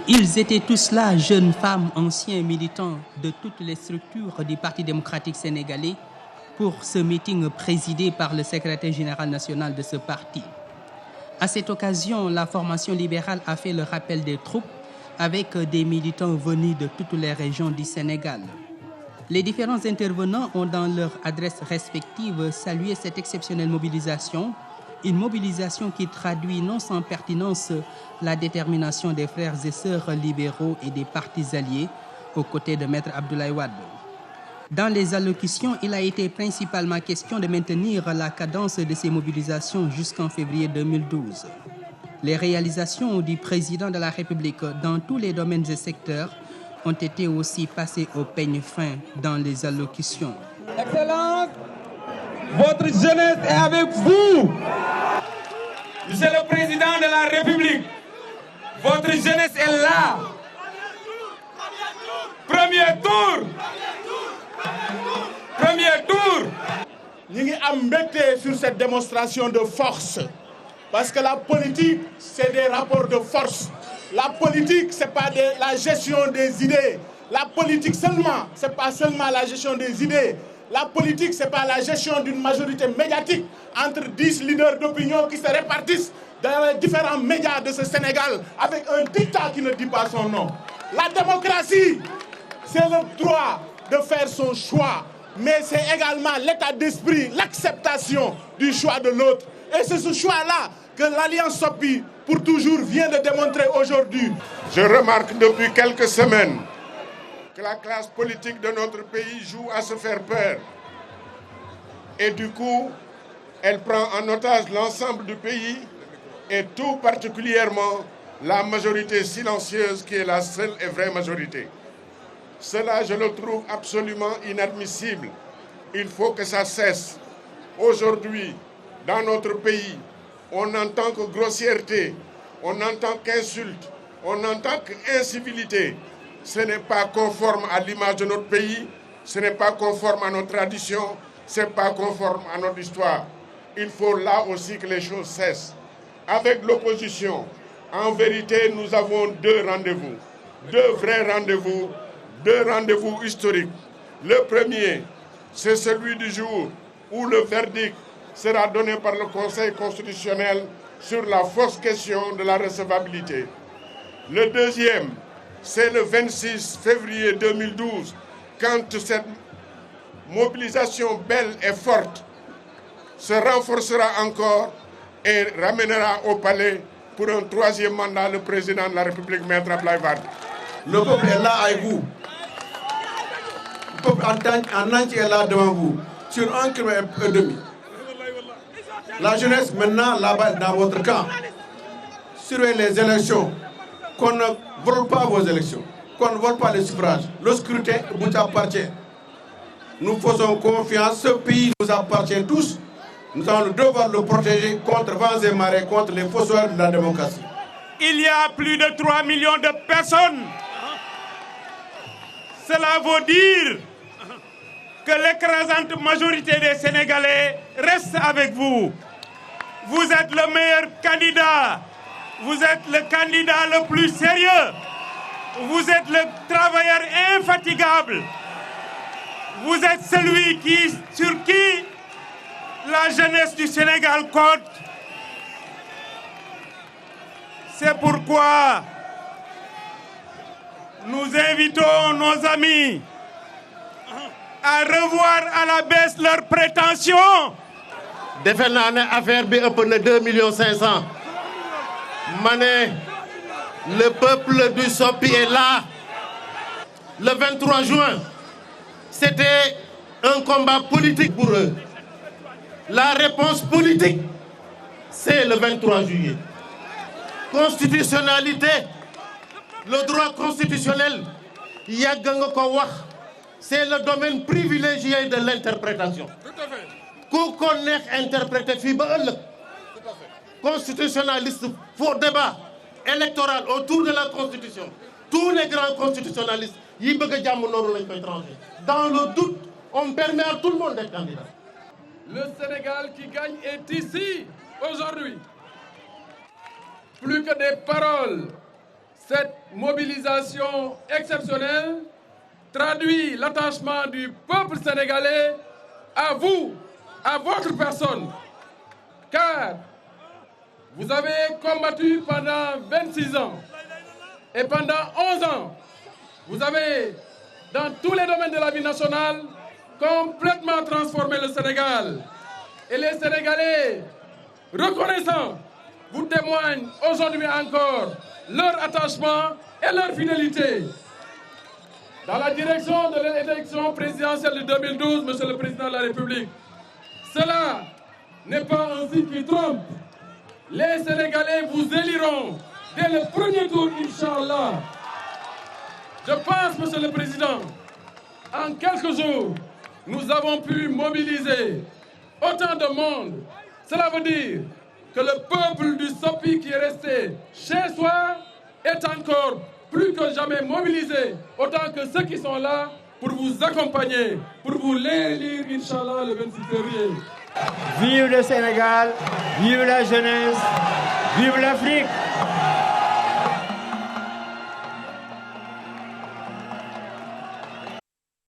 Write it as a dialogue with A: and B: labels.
A: Ils étaient tous là, jeunes femmes, anciens militants de toutes les structures du Parti démocratique sénégalais, pour ce meeting présidé par le secrétaire général national de ce parti. À cette occasion, la formation libérale a fait le rappel des troupes avec des militants venus de toutes les régions du Sénégal. Les différents intervenants ont, dans leurs adresses respectives, salué cette exceptionnelle mobilisation, une mobilisation qui traduit non sans pertinence la détermination des frères et sœurs libéraux et des partis alliés aux côtés de Maître Abdoulaye Wade. Dans les allocutions, il a été principalement question de maintenir la cadence de ces mobilisations jusqu'en février 2012. Les réalisations du président de la République dans tous les domaines et secteurs ont été aussi passées au peigne fin dans les allocutions.
B: Excellence, votre jeunesse est avec vous. Monsieur le Président de la République, votre jeunesse est là. Premier tour. Premier tour.
C: Nous sommes embêtés sur cette démonstration de force. Parce que la politique, c'est des rapports de force. La politique, ce n'est pas la gestion des idées. La politique seulement, ce n'est pas seulement la gestion des idées. La politique, ce n'est pas la gestion d'une majorité médiatique entre 10 leaders d'opinion qui se répartissent dans les différents médias de ce Sénégal avec un dictat qui ne dit pas son nom. La démocratie, c'est le droit de faire son choix. Mais c'est également l'état d'esprit, l'acceptation du choix de l'autre. Et c'est ce choix-là que l'Alliance Sopi, pour toujours, vient de démontrer aujourd'hui.
D: Je remarque depuis quelques semaines que la classe politique de notre pays joue à se faire peur. Et du coup, elle prend en otage l'ensemble du pays et tout particulièrement la majorité silencieuse qui est la seule et vraie majorité. Cela, je le trouve absolument inadmissible. Il faut que ça cesse. Aujourd'hui, dans notre pays, on n'entend que grossièreté, on n'entend qu'insulte, on n'entend qu'incivilité. Ce n'est pas conforme à l'image de notre pays, ce n'est pas conforme à nos traditions, ce n'est pas conforme à notre histoire. Il faut là aussi que les choses cessent. Avec l'opposition, en vérité, nous avons deux rendez-vous, deux vrais rendez-vous, deux rendez-vous historiques. Le premier, c'est celui du jour où le verdict sera donné par le Conseil constitutionnel sur la fausse question de la recevabilité. Le deuxième, c'est le 26 février 2012, quand cette mobilisation belle et forte se renforcera encore et ramènera au palais pour un troisième mandat le président de la République, Maître Abdoulaye Wade.
E: Le peuple est là avec vous. Le peuple en entier est là devant vous, sur 1,5 km. La jeunesse maintenant là-bas dans votre camp. Surveillez les élections, qu'on ne vole pas vos élections, qu'on ne vole pas les suffrages. Le scrutin vous appartient. Nous faisons confiance, ce pays nous appartient tous. Nous avons le devoir de le protéger contre vents et marées, contre les fossoyeurs de la démocratie.
B: Il y a plus de 3 millions de personnes. Cela veut dire que l'écrasante majorité des Sénégalais reste avec vous. Vous êtes le meilleur candidat. Vous êtes le candidat le plus sérieux. Vous êtes le travailleur infatigable. Vous êtes celui sur qui la jeunesse du Sénégal compte. C'est pourquoi nous invitons nos amis à revoir à la baisse leurs prétentions.
F: defe naa ne affaire bi ëpp na 2,5 millions. Ma ne le peuple du Sopi est là. Le 23 juin, c'était un combat politique pour eux. La réponse politique, c'est le 23 juillet. Constitutionnalité, le droit constitutionnel, yàgg nga ko wax, c'est le domaine privilégié de l'interprétation. Ku ko neex interpréter fii ba ëllëg. Constitutionnaliste, faux débat électoral autour de la Constitution. Tous les grands constitutionnalistes yi bëgg a jàmm noonu lañ koy trancher. Dans le doute, on permet à tout le monde d'être candidat.
G: Le Sénégal qui gagne est ici aujourd'hui. Plus que des paroles, Cette mobilisation exceptionnelle traduit l'attachement du peuple sénégalais à vous, à votre personne. Car vous avez combattu pendant 26 ans et pendant 11 ans, vous avez, dans tous les domaines de la vie nationale, complètement transformé le Sénégal. Et les Sénégalais, reconnaissants, vous témoignent aujourd'hui encore leur attachement et leur fidélité. Dans la direction de l'élection présidentielle de 2012, Monsieur le Président de la République, cela n'est pas un signe qui trompe. Les Sénégalais vous éliront dès le premier tour, Inch'Allah. Je pense, Monsieur le Président, en quelques jours, nous avons pu mobiliser autant de monde. Cela veut dire que le peuple du Sopi qui est resté chez soi est encore plus que jamais mobilisé, autant que ceux qui sont là pour vous accompagner, pour vous l'élire, Inch'Allah, le 26 février.
H: Vive le Sénégal, vive la jeunesse, vive l'Afrique.